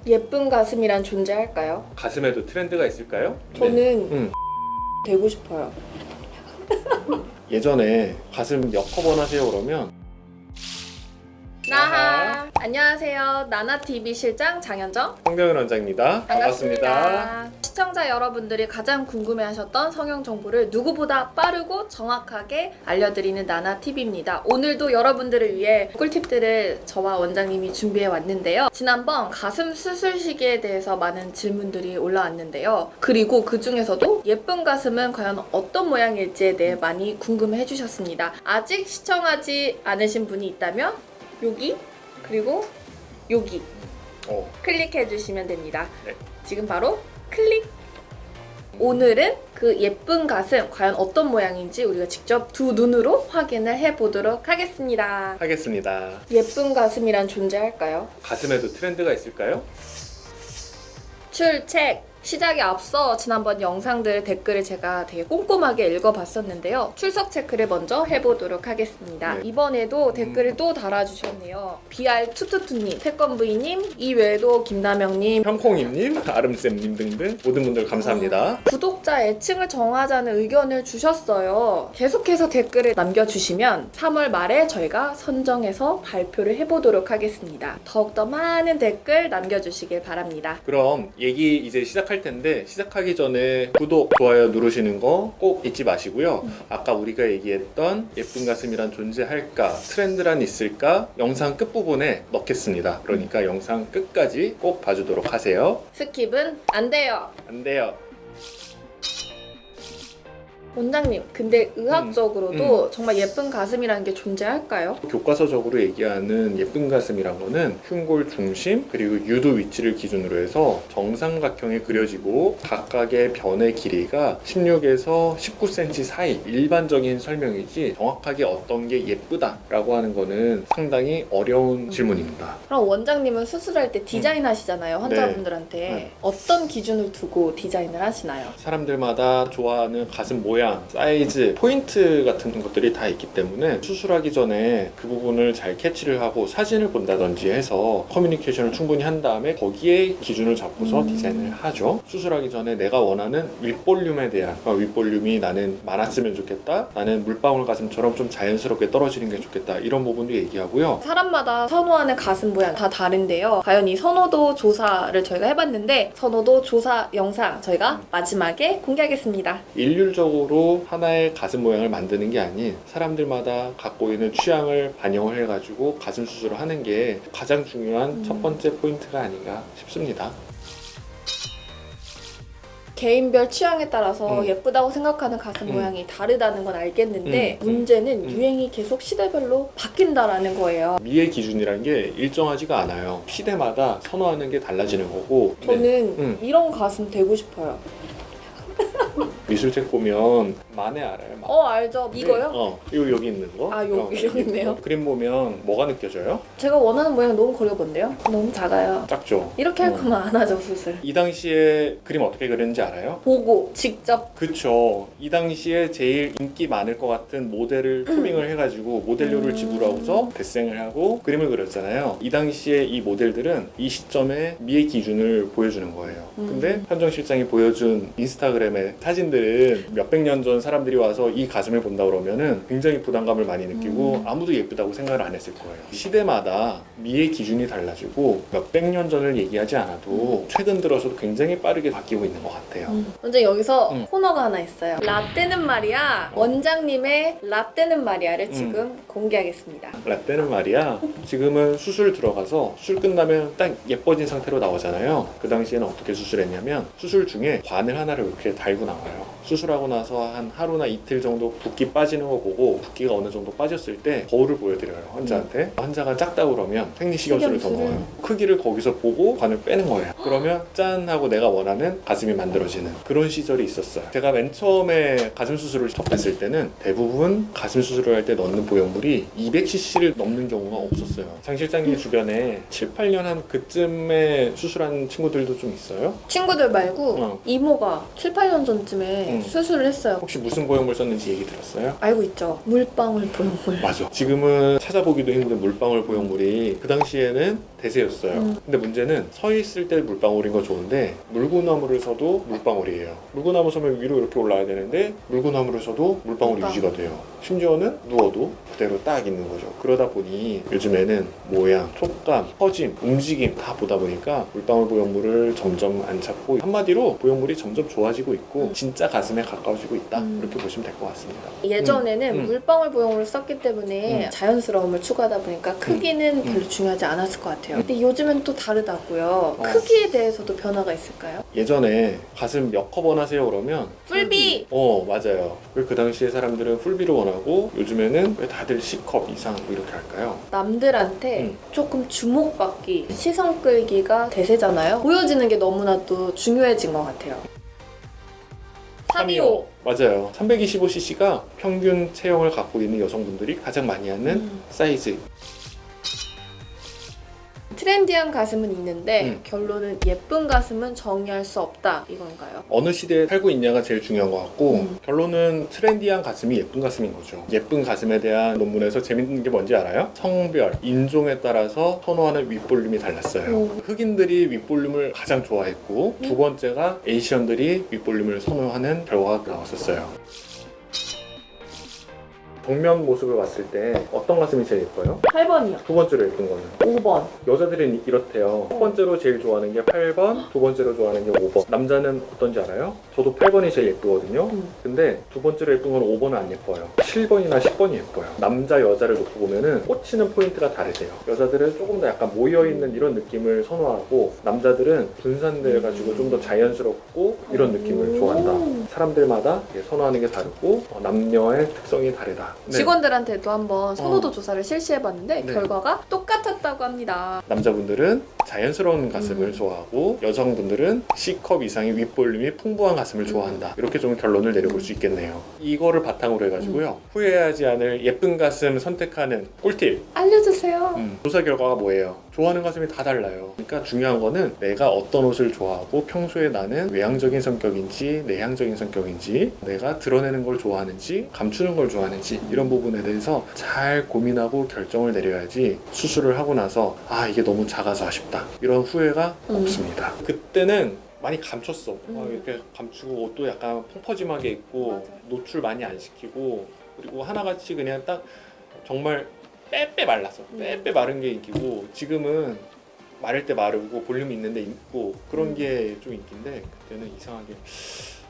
예쁜 가슴이란 존재할까요? 가슴에도 트렌드가 있을까요? 저는 되고 싶어요. 예전에 가슴 역커번 하세요 그러면 나하! 안녕하세요. 나나TV 실장 장현정. 홍병현 원장입니다. 반갑습니다. 시청자 여러분들이 가장 궁금해하셨던 성형 정보를 누구보다 빠르고 정확하게 알려드리는 나나TV입니다. 오늘도 여러분들을 위해 꿀팁들을 저와 원장님이 준비해 왔는데요. 지난번 가슴 수술 시기에 대해서 많은 질문들이 올라왔는데요. 그리고 그 중에서도 예쁜 가슴은 과연 어떤 모양일지에 대해 많이 궁금해 주셨습니다. 아직 시청하지 않으신 분이 있다면 여기 그리고 여기 클릭해 주시면 됩니다. 네. 지금 바로 클릭! 오늘은 그 예쁜 가슴 과연 어떤 모양인지 우리가 직접 두 눈으로 확인을 해보도록 하겠습니다. 예쁜 가슴이란 존재할까요? 가슴에도 트렌드가 있을까요? 출첵! 시작에 앞서 지난번 영상들 댓글을 제가 되게 꼼꼼하게 읽어봤었는데요. 출석 체크를 먼저 해보도록 하겠습니다. 네. 이번에도 댓글을 또 달아주셨네요. BR222님, 태권브이님, 이외에도 김남영님, 형콩이님, 아름쌤님 등등 모든 분들 감사합니다. 구독자 애칭을 정하자는 의견을 주셨어요. 계속해서 댓글을 남겨주시면 3월 말에 저희가 선정해서 발표를 해보도록 하겠습니다. 더욱더 많은 댓글 남겨주시길 바랍니다. 그럼 얘기 이제 시작할 텐데 시작하기 전에 구독, 좋아요 누르시는 거 꼭 잊지 마시고요. 아까 우리가 얘기했던 예쁜 가슴이란 존재할까, 트렌드란 있을까 영상 끝부분에 넣겠습니다. 그러니까 영상 끝까지 꼭 봐주도록 하세요. 스킵은 안 돼요. 안 돼요. 원장님, 근데 의학적으로도 정말 예쁜 가슴이라는 게 존재할까요? 교과서적으로 얘기하는 예쁜 가슴이란 거는 흉골 중심 그리고 유두 위치를 기준으로 해서 정삼각형에 그려지고 각각의 변의 길이가 16에서 19cm 사이, 일반적인 설명이지 정확하게 어떤 게 예쁘다라고 하는 거는 상당히 어려운 질문입니다. 그럼 원장님은 수술할 때 디자인 하시잖아요, 환자분들한테. 네. 어떤 기준을 두고 디자인을 하시나요? 사람들마다 좋아하는 가슴 모양, 사이즈, 포인트 같은 것들이 다 있기 때문에 수술하기 전에 그 부분을 잘 캐치를 하고 사진을 본다든지 해서 커뮤니케이션을 충분히 한 다음에 거기에 기준을 잡고서 디자인을 하죠. 수술하기 전에 내가 원하는 윗볼륨에 대한, 윗볼륨이 나는 많았으면 좋겠다, 나는 물방울 가슴처럼 좀 자연스럽게 떨어지는 게 좋겠다, 이런 부분도 얘기하고요. 사람마다 선호하는 가슴 모양 다 다른데요. 과연 이 선호도 조사를 저희가 해봤는데 선호도 조사 영상 저희가 마지막에 공개하겠습니다. 일률적으로 하나의 가슴 모양을 만드는 게 아닌 사람들마다 갖고 있는 취향을 반영을 해가지고 가슴 수술을 하는 게 가장 중요한 첫 번째 포인트가 아닌가 싶습니다. 개인별 취향에 따라서 예쁘다고 생각하는 가슴 모양이 다르다는 건 알겠는데 문제는 유행이 계속 시대별로 바뀐다라는 거예요. 미의 기준이란 게 일정하지가 않아요. 시대마다 선호하는 게 달라지는 거고. 저는 이런 가슴 되고 싶어요. 미술책 보면 만에 알아요. 알죠. 이거요? 이거 여기 있는 거. 여기 있네요. 그림 보면 뭐가 느껴져요? 제가 원하는 모양 너무 그려본데요? 너무 작아요. 작죠? 이렇게 할 거면 안 하죠, 수술. 이 당시에 그림 어떻게 그렸는지 알아요? 보고 직접. 그쵸. 이 당시에 제일 인기 많을 것 같은 모델을 토빙을 해가지고 모델료를 지불하고서 데생을 하고 그림을 그렸잖아요. 이 당시에 이 모델들은 이 시점에 미의 기준을 보여주는 거예요. 근데 현정 실장이 보여준 인스타그램의 사진들은 몇백 년 전 사람들이 와서 이 가슴을 본다 그러면은 굉장히 부담감을 많이 느끼고 아무도 예쁘다고 생각을 안 했을 거예요. 시대마다 미의 기준이 달라지고 몇백 년 전을 얘기하지 않아도 최근 들어서도 굉장히 빠르게 바뀌고 있는 것 같아요. 먼저 여기서 코너가 하나 있어요. 라떼는 말이야. 원장님의 라떼는 말이야를 지금 공개하겠습니다. 라떼는 말이야. 지금은 수술 들어가서 수술 끝나면 딱 예뻐진 상태로 나오잖아요. 그 당시에는 어떻게 수술했냐면 수술 중에 바늘 하나를 이렇게 달고 나와요. 수술하고 나서 한 하루나 이틀 정도 붓기 빠지는 거 보고 붓기가 어느 정도 빠졌을 때 거울을 보여드려요, 환자한테. 환자가 작다 그러면 생리식염수를 더 넣어요. 크기를 거기서 보고 바늘 빼는 거예요. 그러면 짠 하고 내가 원하는 가슴이 만들어지는 그런 시절이 있었어요. 제가 맨 처음에 가슴 수술을 접했을 때는 대부분 가슴 수술을 할 때 넣는 보형물이 200cc를 넘는 경우가 없었어요. 장 실장님 주변에 7, 8년 한 그쯤에 수술한 친구들도 좀 있어요? 친구들 말고 이모가 7, 8년 전쯤에 수술을 했어요. 혹시 무슨 보형물 썼는지 얘기 들었어요? 알고 있죠. 물방울 보형물. 맞아. 지금은 찾아보기도 힘든 물방울 보형물이 그 당시에는 대세였어요. 근데 문제는 서 있을 때 물방울인 거 좋은데 물구나무를 서도 물방울이에요. 물구나무 서면 위로 이렇게 올라야 되는데 물구나무를 서도 물방울이 유지가 돼요. 심지어는 누워도 그대로 딱 있는 거죠. 그러다 보니 요즘에는 모양, 촉감, 퍼짐, 움직임 다 보다 보니까 물방울 보형물을 점점 안 찾고 한마디로 보형물이 점점 좋아지고 있고 진짜 가슴에 가까워지고 있다. 이렇게 보시면 될 것 같습니다. 예전에는 물방울 보형물을 썼기 때문에 자연스러움을 추구하다 보니까 크기는 별로 중요하지 않았을 것 같아요. 근데 요즘은 또 다르다고요. 크기에 대해서도 변화가 있을까요? 예전에 가슴 몇 컵 원하세요 그러면 풀비! 맞아요. 왜 그 당시에 사람들은 풀비를 원하고 요즘에는 왜 다들 C컵 이상 뭐 이렇게 할까요? 남들한테 조금 주목받기, 시선 끌기가 대세잖아요. 보여지는 게 너무나도 중요해진 것 같아요. 325. 맞아요. 325cc가 평균 체형을 갖고 있는 여성분들이 가장 많이 하는 사이즈. 트렌디한 가슴은 있는데 결론은 예쁜 가슴은 정의할 수 없다 이건가요? 어느 시대에 살고 있냐가 제일 중요한 것 같고 결론은 트렌디한 가슴이 예쁜 가슴인 거죠. 예쁜 가슴에 대한 논문에서 재밌는 게 뭔지 알아요? 성별, 인종에 따라서 선호하는 윗볼륨이 달랐어요. 흑인들이 윗볼륨을 가장 좋아했고 두 번째가 에이시언들이 윗볼륨을 선호하는 결과가 나왔었어요. 정면 모습을 봤을 때 어떤 가슴이 제일 예뻐요? 8번이요. 두 번째로 예쁜 거는? 5번. 여자들은 이렇대요. 첫 번째로 제일 좋아하는 게 8번, 두 번째로 좋아하는 게 5번. 남자는 어떤지 알아요? 저도 8번이 제일 예쁘거든요. 근데 두 번째로 예쁜 건 5번은 안 예뻐요. 7번이나 10번이 예뻐요. 남자, 여자를 놓고 보면은 꽂히는 포인트가 다르대요. 여자들은 조금 더 약간 모여있는 이런 느낌을 선호하고 남자들은 분산돼가지고 좀 더 자연스럽고 이런 느낌을 좋아한다. 사람들마다 선호하는 게 다르고 남녀의 특성이 다르다. 네. 직원들한테도 한번 선호도 조사를 실시해봤는데 결과가 똑같았다고 합니다. 남자분들은 자연스러운 가슴을 좋아하고 여성분들은 C컵 이상의 윗볼륨이 풍부한 가슴을 좋아한다. 이렇게 좀 결론을 내려볼 수 있겠네요. 이거를 바탕으로 해가지고요. 후회하지 않을 예쁜 가슴 선택하는 꿀팁 알려주세요. 조사 결과가 뭐예요? 좋아하는 가슴이 다 달라요. 그러니까 중요한 거는 내가 어떤 옷을 좋아하고 평소에 나는 외향적인 성격인지 내향적인 성격인지 내가 드러내는 걸 좋아하는지 감추는 걸 좋아하는지 이런 부분에 대해서 잘 고민하고 결정을 내려야지 수술을 하고 나서 아 이게 너무 작아서 아쉽다 이런 후회가 없습니다. 그때는 많이 감췄어. 이렇게 감추고 옷도 약간 펑퍼짐하게 입고 맞아. 노출 많이 안 시키고 그리고 하나같이 그냥 딱 정말 빼빼 말랐어. 빼빼 마른 게 인기고 지금은 마를 때 마르고 볼륨이 있는데 있고 그런 게 좀 인기인데 그때는 이상하게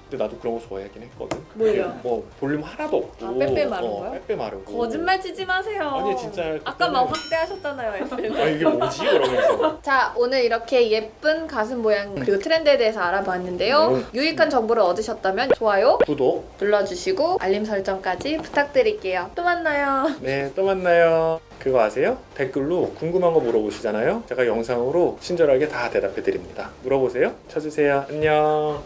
근데 나도 그런 거 좋아하긴 했거든. 뭐예요? 뭐 볼륨 하나도 없고 아, 빼빼 마른 거요? 빼빼 마르고 거짓말 치지 마세요. 아니 진짜 아까 막 확대하셨잖아요. SNS. 아 이게 뭐지? 그러면서 자, 오늘 이렇게 예쁜 가슴 모양 그리고 트렌드에 대해서 알아봤는데요. 유익한 정보를 얻으셨다면 좋아요 구독 눌러주시고 알림 설정까지 부탁드릴게요. 또 만나요. 네 또 만나요. 그거 아세요? 댓글로 궁금한 거 물어보시잖아요. 제가 영상으로 친절하게 다 대답해 드립니다. 물어보세요. 쳐주세요. 안녕.